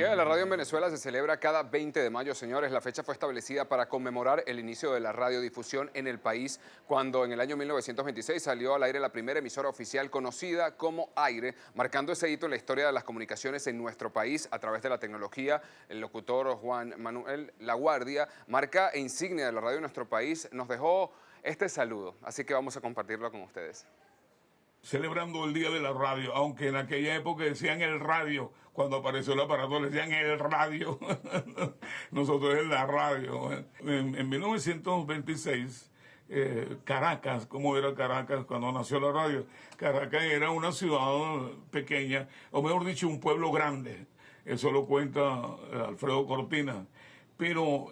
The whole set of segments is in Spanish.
Día de la Radio en Venezuela se celebra cada 20 de mayo, señores. La fecha fue establecida para conmemorar el inicio de la radiodifusión en el país, cuando en el año 1926 salió al aire la primera emisora oficial conocida como Aire, marcando ese hito en la historia de las comunicaciones en nuestro país a través de la tecnología. El locutor Juan Manuel Laguardia, marca e insignia de la radio en nuestro país, nos dejó este saludo, así que vamos a compartirlo con ustedes. Celebrando el Día de la Radio, aunque en aquella época decían el radio, cuando apareció el aparato le decían el radio, nosotros es la radio. En 1926, Caracas, ¿cómo era Caracas cuando nació la radio? Caracas era una ciudad pequeña, o mejor dicho, un pueblo grande, eso lo cuenta Alfredo Cortina, pero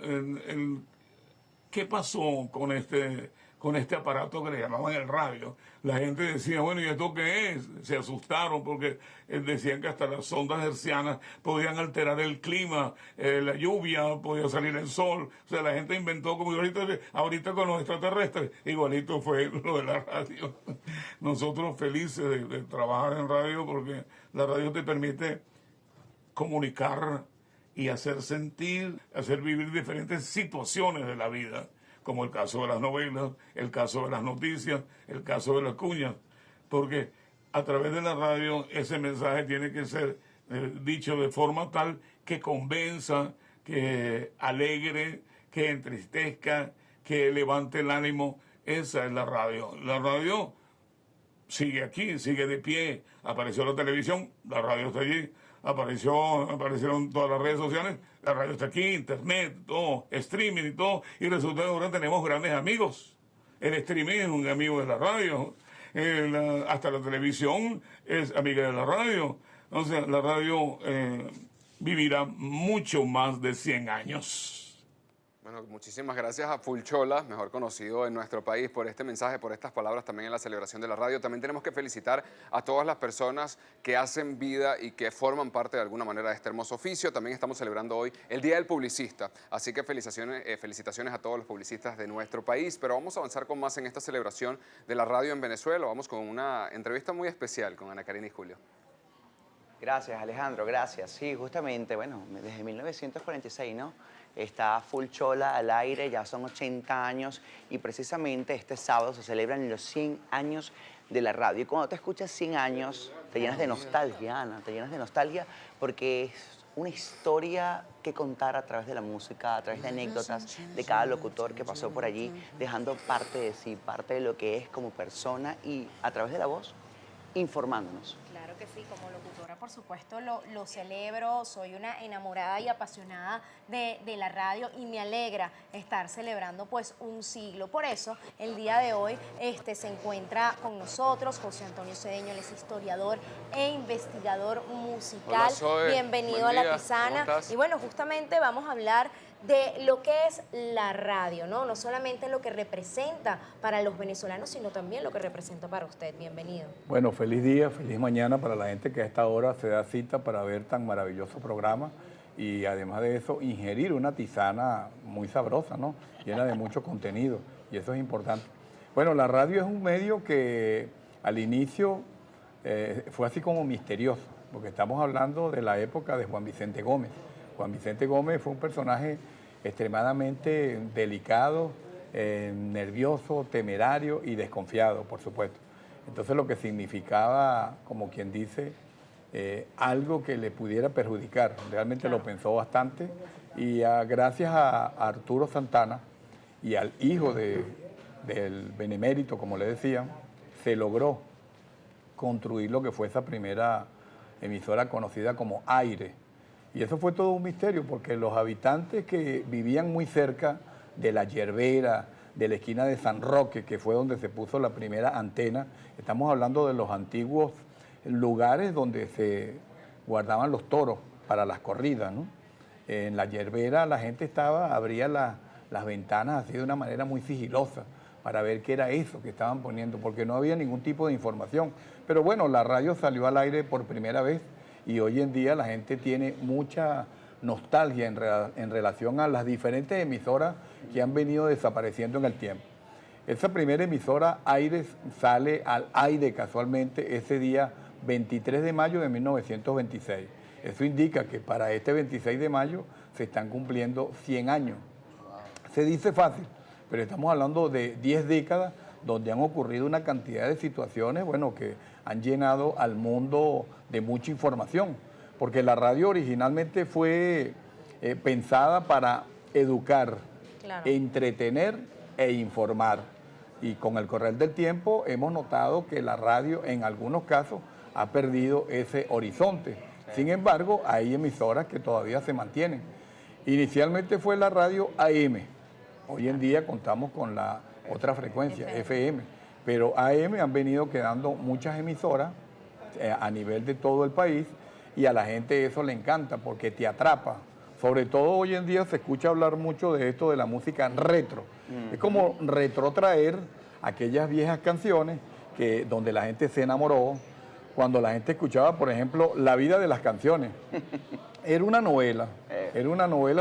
¿qué pasó con este aparato que le llamaban el radio? La gente decía, bueno, ¿y esto qué es? Se asustaron porque decían que hasta las ondas hercianas podían alterar el clima, la lluvia, podía salir el sol. O sea, la gente inventó como ahorita con los extraterrestres, igualito fue lo de la radio. Nosotros felices de trabajar en radio porque la radio te permite comunicar y hacer sentir, hacer vivir diferentes situaciones de la vida, como el caso de las novelas, el caso de las noticias, el caso de las cuñas, porque a través de la radio ese mensaje tiene que ser dicho de forma tal que convenza, que alegre, que entristezca, que levante el ánimo. Esa es la radio. La radio sigue aquí, sigue de pie. Apareció la televisión, la radio está allí. Aparecieron todas las redes sociales, la radio está aquí, internet, todo, streaming y todo, y resulta que ahora tenemos grandes amigos. El streaming es un amigo de la radio, hasta la televisión es amiga de la radio. Entonces la radio vivirá mucho más de 100 años. Bueno, muchísimas gracias a Fulchola, mejor conocido en nuestro país, por este mensaje, por estas palabras también en la celebración de la radio. También tenemos que felicitar a todas las personas que hacen vida y que forman parte de alguna manera de este hermoso oficio. También estamos celebrando hoy el Día del Publicista, así que felicitaciones a todos los publicistas de nuestro país. Pero vamos a avanzar con más en esta celebración de la radio en Venezuela. Vamos con una entrevista muy especial con Ana Karina y Julio. Gracias, Alejandro, gracias. Sí, justamente, bueno, desde 1946, ¿no? Está Fulchola al aire, ya son 80 años y precisamente este sábado se celebran los 100 años de la radio. Y cuando te escuchas 100 años, te llenas de nostalgia, Ana, te llenas de nostalgia porque es una historia que contar a través de la música, a través de anécdotas de cada locutor que pasó por allí, dejando parte de sí, parte de lo que es como persona y a través de la voz, informándonos. Claro que sí, como locutora, por supuesto, lo celebro, soy una enamorada y apasionada de la radio y me alegra estar celebrando pues un siglo. Por eso, el día de hoy se encuentra con nosotros José Antonio Cedeño, él es historiador e investigador musical. Hola, bienvenido a La Tisana. Y bueno, justamente vamos a hablar de lo que es la radio, ¿no? No solamente lo que representa para los venezolanos, sino también lo que representa para usted. Bienvenido. Bueno, feliz día, feliz mañana para la gente que a esta hora se da cita para ver tan maravilloso programa y además de eso, ingerir una tisana muy sabrosa, ¿no? Llena de mucho contenido y eso es importante. Bueno, la radio es un medio que al inicio fue así como misterioso, porque estamos hablando de la época de Juan Vicente Gómez. Juan Vicente Gómez fue un personaje extremadamente delicado, nervioso, temerario y desconfiado, por supuesto. Entonces lo que significaba, como quien dice, algo que le pudiera perjudicar. Realmente lo pensó bastante y gracias a Arturo Santana y al hijo del benemérito, como le decían, se logró construir lo que fue esa primera emisora conocida como Aire. Y eso fue todo un misterio porque los habitantes que vivían muy cerca de La Yerbera, de la esquina de San Roque, que fue donde se puso la primera antena, estamos hablando de los antiguos lugares donde se guardaban los toros para las corridas, ¿no? En La Yerbera la gente abría las ventanas así de una manera muy sigilosa para ver qué era eso que estaban poniendo, porque no había ningún tipo de información. Pero bueno, la radio salió al aire por primera vez y hoy en día la gente tiene mucha nostalgia en relación a las diferentes emisoras que han venido desapareciendo en el tiempo. Esa primera emisora, Aire, sale al aire casualmente ese día 23 de mayo de 1926. Eso indica que para este 26 de mayo se están cumpliendo 100 años. Se dice fácil, pero estamos hablando de 10 décadas donde han ocurrido una cantidad de situaciones, bueno, que han llenado al mundo de mucha información, porque la radio originalmente fue pensada para educar, Claro. entretener e informar. Y con el correr del tiempo hemos notado que la radio en algunos casos ha perdido ese horizonte. Sin embargo, hay emisoras que todavía se mantienen. Inicialmente fue la radio AM. Hoy en día contamos con la otra frecuencia, FM. Pero AM han venido quedando muchas emisoras a nivel de todo el país y a la gente eso le encanta porque te atrapa. Sobre todo hoy en día se escucha hablar mucho de esto de la música retro. Es como retrotraer aquellas viejas canciones donde la gente se enamoró, cuando la gente escuchaba, por ejemplo, La vida de las canciones. Era una novela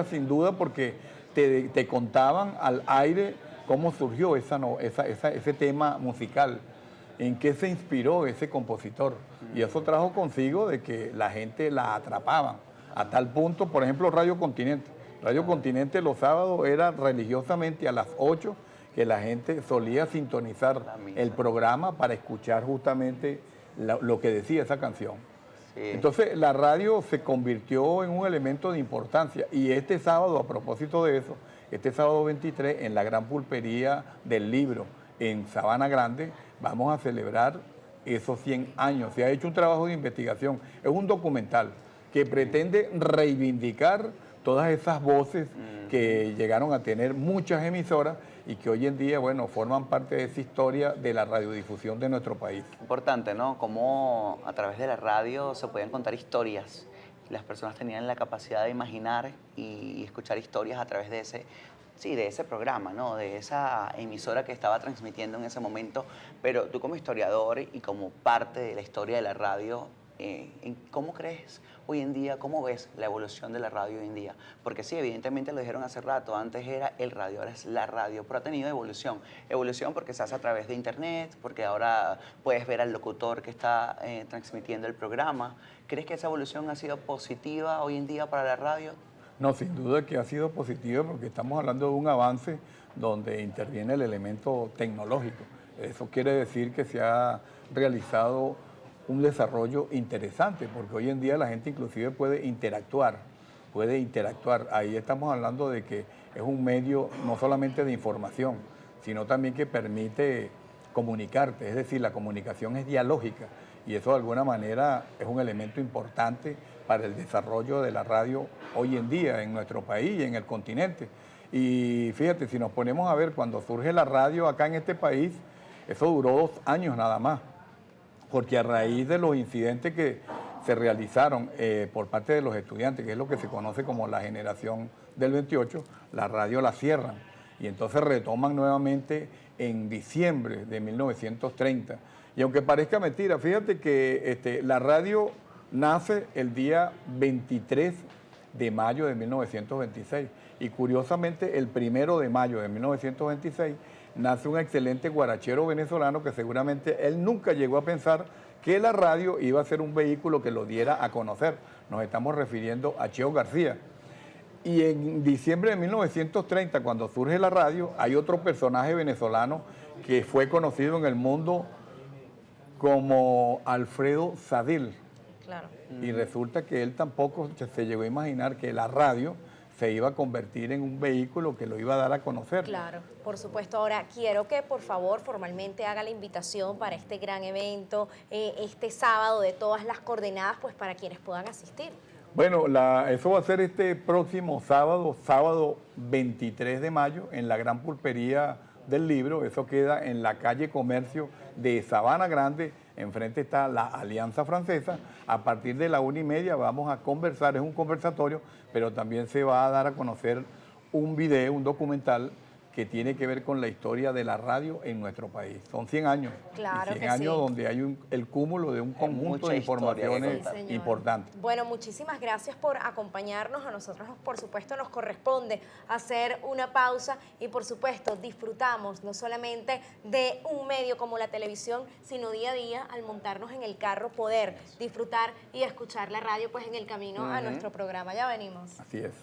sin duda porque te contaban al aire cómo surgió ese tema musical, en qué se inspiró ese compositor. Y eso trajo consigo de que la gente la atrapaban. A tal punto, por ejemplo, Radio Continente. Radio Continente los sábados era religiosamente a las 8 que la gente solía sintonizar el programa para escuchar justamente lo que decía esa canción. Sí. Entonces la radio se convirtió en un elemento de importancia y este sábado, a propósito de eso, este sábado 23 en la gran pulpería del libro en Sabana Grande vamos a celebrar esos 100 años. Se ha hecho un trabajo de investigación, es un documental que pretende reivindicar todas esas voces que llegaron a tener muchas emisoras y que hoy en día, bueno, forman parte de esa historia de la radiodifusión de nuestro país. Importante, ¿no? Cómo a través de la radio se podían contar historias. Las personas tenían la capacidad de imaginar y escuchar historias a través de ese programa, ¿no? De esa emisora que estaba transmitiendo en ese momento. Pero tú como historiador y como parte de la historia de la radio, ¿cómo crees hoy en día, cómo ves la evolución de la radio hoy en día? Porque sí, evidentemente lo dijeron hace rato, antes era el radio, ahora es la radio, pero ha tenido evolución. Evolución porque se hace a través de internet, porque ahora puedes ver al locutor que está transmitiendo el programa. ¿Crees que esa evolución ha sido positiva hoy en día para la radio? No, sin duda que ha sido positiva porque estamos hablando de un avance donde interviene el elemento tecnológico. Eso quiere decir que se ha realizado un desarrollo interesante, porque hoy en día la gente inclusive puede interactuar. Ahí estamos hablando de que es un medio no solamente de información, sino también que permite comunicarte, es decir, la comunicación es dialógica y eso de alguna manera es un elemento importante para el desarrollo de la radio hoy en día en nuestro país y en el continente. Y fíjate, si nos ponemos a ver cuando surge la radio acá en este país, eso duró 2 años nada más, porque a raíz de los incidentes que se realizaron por parte de los estudiantes, que es lo que se conoce como la generación del 28, la radio la cierran y entonces retoman nuevamente en diciembre de 1930. Y aunque parezca mentira, fíjate que la radio nace el día 23 de mayo de 1926 y curiosamente el 1 de mayo de 1926 nace un excelente guarachero venezolano que seguramente él nunca llegó a pensar que la radio iba a ser un vehículo que lo diera a conocer. Nos estamos refiriendo a Cheo García. Y en diciembre de 1930, cuando surge la radio, hay otro personaje venezolano que fue conocido en el mundo como Alfredo Sadil. Claro. Y resulta que él tampoco se llegó a imaginar que la radio se iba a convertir en un vehículo que lo iba a dar a conocer. Claro, por supuesto. Ahora, quiero que por favor formalmente haga la invitación para este gran evento, este sábado, de todas las coordenadas, pues para quienes puedan asistir. Bueno, eso va a ser este próximo sábado 23 de mayo, en la gran pulpería del libro. Eso queda en la calle Comercio de Sabana Grande. Enfrente está la Alianza Francesa. A partir de la 1:30 vamos a conversar, es un conversatorio, pero también se va a dar a conocer un video, un documental que tiene que ver con la historia de la radio en nuestro país. Son 100 años. Claro y 100 que años sí. donde hay el cúmulo de un conjunto mucha de historia que informaciones contar. Sí, señor. importantes. Bueno, muchísimas gracias por acompañarnos. A nosotros, por supuesto, nos corresponde hacer una pausa y, por supuesto, disfrutamos no solamente de un medio como la televisión, sino día a día, al montarnos en el carro, poder disfrutar y escuchar la radio pues en el camino a nuestro programa. Ya venimos. Así es.